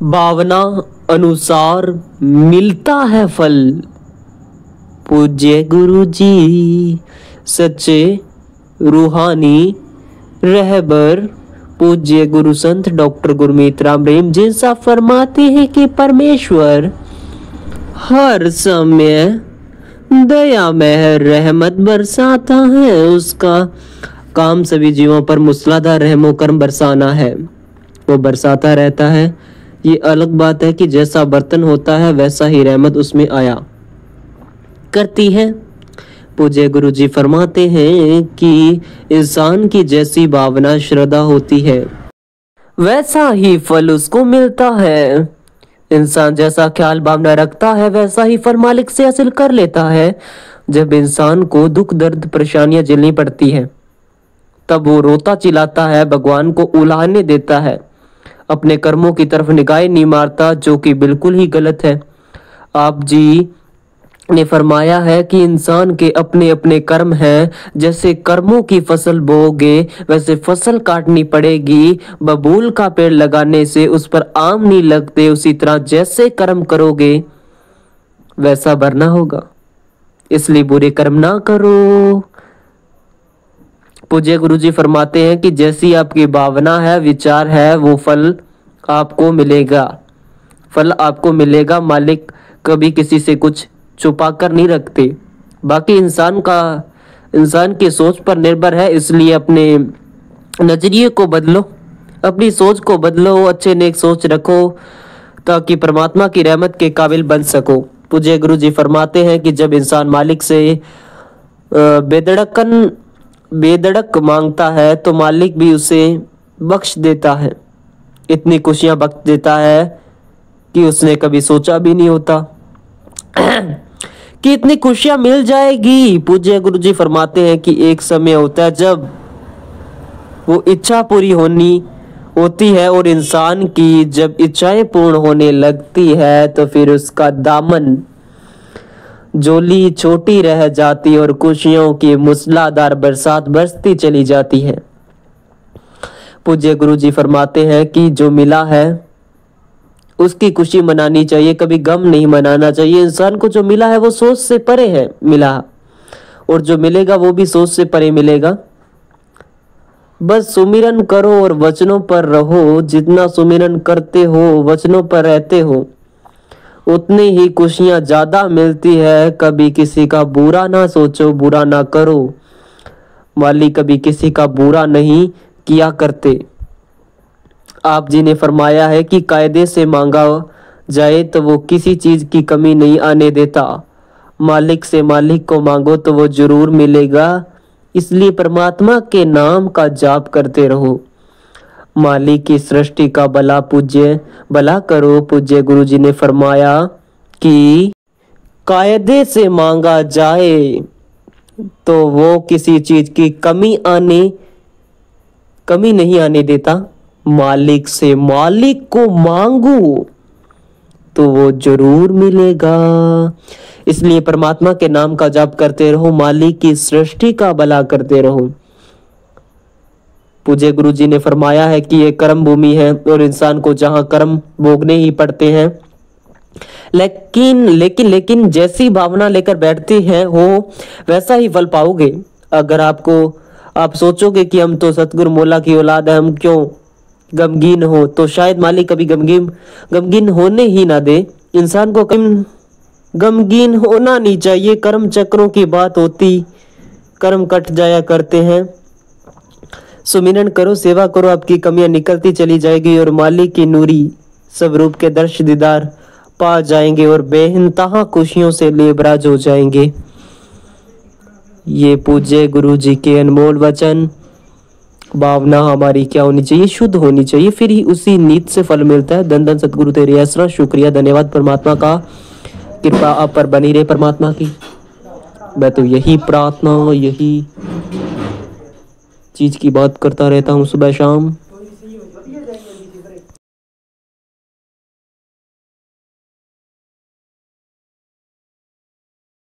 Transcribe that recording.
भावना अनुसार मिलता है फल। पूज्य गुरु जी सच्चे रूहानी रहबर पूज्य गुरु संत डॉक्टर गुरमीत राम रहीम जी साहब फरमाते हैं कि परमेश्वर हर समय दया मेहर रहमत बरसाता है। उसका काम सभी जीवों पर मूसलाधार रहमो करम बरसाना है, वो बरसाता रहता है। ये अलग बात है कि जैसा बर्तन होता है वैसा ही रहमत उसमें आया करती है। पूज्य गुरु जी फरमाते हैं कि इंसान की जैसी भावना श्रद्धा होती है वैसा ही फल उसको मिलता है। इंसान जैसा ख्याल भावना रखता है वैसा ही फल मालिक से हासिल कर लेता है। जब इंसान को दुख दर्द परेशानियां झेलनी पड़ती है तब वो रोता चिल्लाता है, भगवान को उलाहने देता है, अपने कर्मों की तरफ निगाहें नहीं मारता, जो कि बिल्कुल ही गलत है। आप जी ने फरमाया है कि इंसान के अपने अपने कर्म हैं। जैसे कर्मों की फसल बोओगे वैसे फसल काटनी पड़ेगी। बबूल का पेड़ लगाने से उस पर आम नहीं लगते, उसी तरह जैसे कर्म करोगे वैसा भरना होगा। इसलिए बुरे कर्म ना करो। पूज्य गुरु जी फरमाते हैं कि जैसी आपकी भावना है, विचार है, वो फल आपको मिलेगा। फल आपको मिलेगा। मालिक कभी किसी से कुछ छुपा कर नहीं रखते। बाकी इंसान की सोच पर निर्भर है। इसलिए अपने नजरिए को बदलो, अपनी सोच को बदलो, अच्छे नेक सोच रखो ताकि परमात्मा की रहमत के काबिल बन सको। पूज्य गुरु जी फरमाते हैं कि जब इंसान मालिक से बेधड़क मांगता है तो मालिक भी उसे बख्श देता है। इतनी खुशियां बख्श देता है कि उसने कभी सोचा भी नहीं होता कि इतनी खुशियां मिल जाएगी। पूज्य गुरु जी फरमाते हैं कि एक समय होता है जब वो इच्छा पूरी होती है और इंसान की जब इच्छाएं पूर्ण होने लगती है तो फिर उसका दामन झोली छोटी रह जाती और खुशियों की मूसलाधार बरसात बरसती चली जाती है। पूज्य गुरु जी फरमाते हैं कि जो मिला है उसकी खुशी मनानी चाहिए, कभी गम नहीं मनाना चाहिए। इंसान को जो मिला है वो सोच से परे है मिला, और जो मिलेगा वो भी सोच से परे मिलेगा। बस सुमिरन करो और वचनों पर रहो। जितना सुमिरन करते हो, वचनों पर रहते हो, उतनी ही खुशियां ज्यादा मिलती है। कभी किसी का बुरा ना सोचो, बुरा ना करो। मालिक कभी किसी का बुरा नहीं किया करते। आप जी ने फरमाया है कि कायदे से मांगा जाए तो वो किसी चीज की कमी नहीं आने देता। मालिक से मालिक को मांगो तो वो जरूर मिलेगा। इसलिए परमात्मा के नाम का जाप करते रहो। मालिक की सृष्टि का भला करो। पूज्य गुरु जी ने फरमाया कि कायदे से मांगा जाए तो वो किसी चीज की कमी नहीं आने देता। मालिक से मालिक को मांगो तो वो जरूर मिलेगा। इसलिए परमात्मा के नाम का जाप करते रहो, मालिक की सृष्टि का भला करते रहो। पूज्य गुरु जी ने फरमाया है कि ये कर्म भूमि है और इंसान को जहां कर्म भोगने ही पड़ते हैं। लेकिन जैसी भावना लेकर बैठते हैं हो वैसा ही फल पाओगे। अगर आप सोचोगे कि हम तो सतगुरु मौला की औलाद है, हम क्यों गमगीन हो, तो शायद मालिक कभी गमगीन होने ही ना दे। इंसान को गमगीन होना नहीं चाहिए। कर्म चक्रों की बात होती, कर्म कट जाया करते हैं। सुमिरन करो, सेवा करो, आपकी कमियां निकलती चली जाएगी और मालिक की नूरी स्वरूप के दर्श दीदार पा जाएंगे और बेइंतहा खुशियों से लेबराज हो जाएंगे। ये पूज्य गुरु जी के अनमोल वचन। भावना हमारी क्या होनी चाहिए? शुद्ध होनी चाहिए, फिर ही उसी नीत से फल मिलता है। धन धन सतगुरु तेरी ऐसा शुक्रिया, धन्यवाद परमात्मा का। कृपा आप पर बनी रहे परमात्मा की। मैं तो यही प्रार्थना, यही चीज की बात करता रहता हूँ सुबह शाम।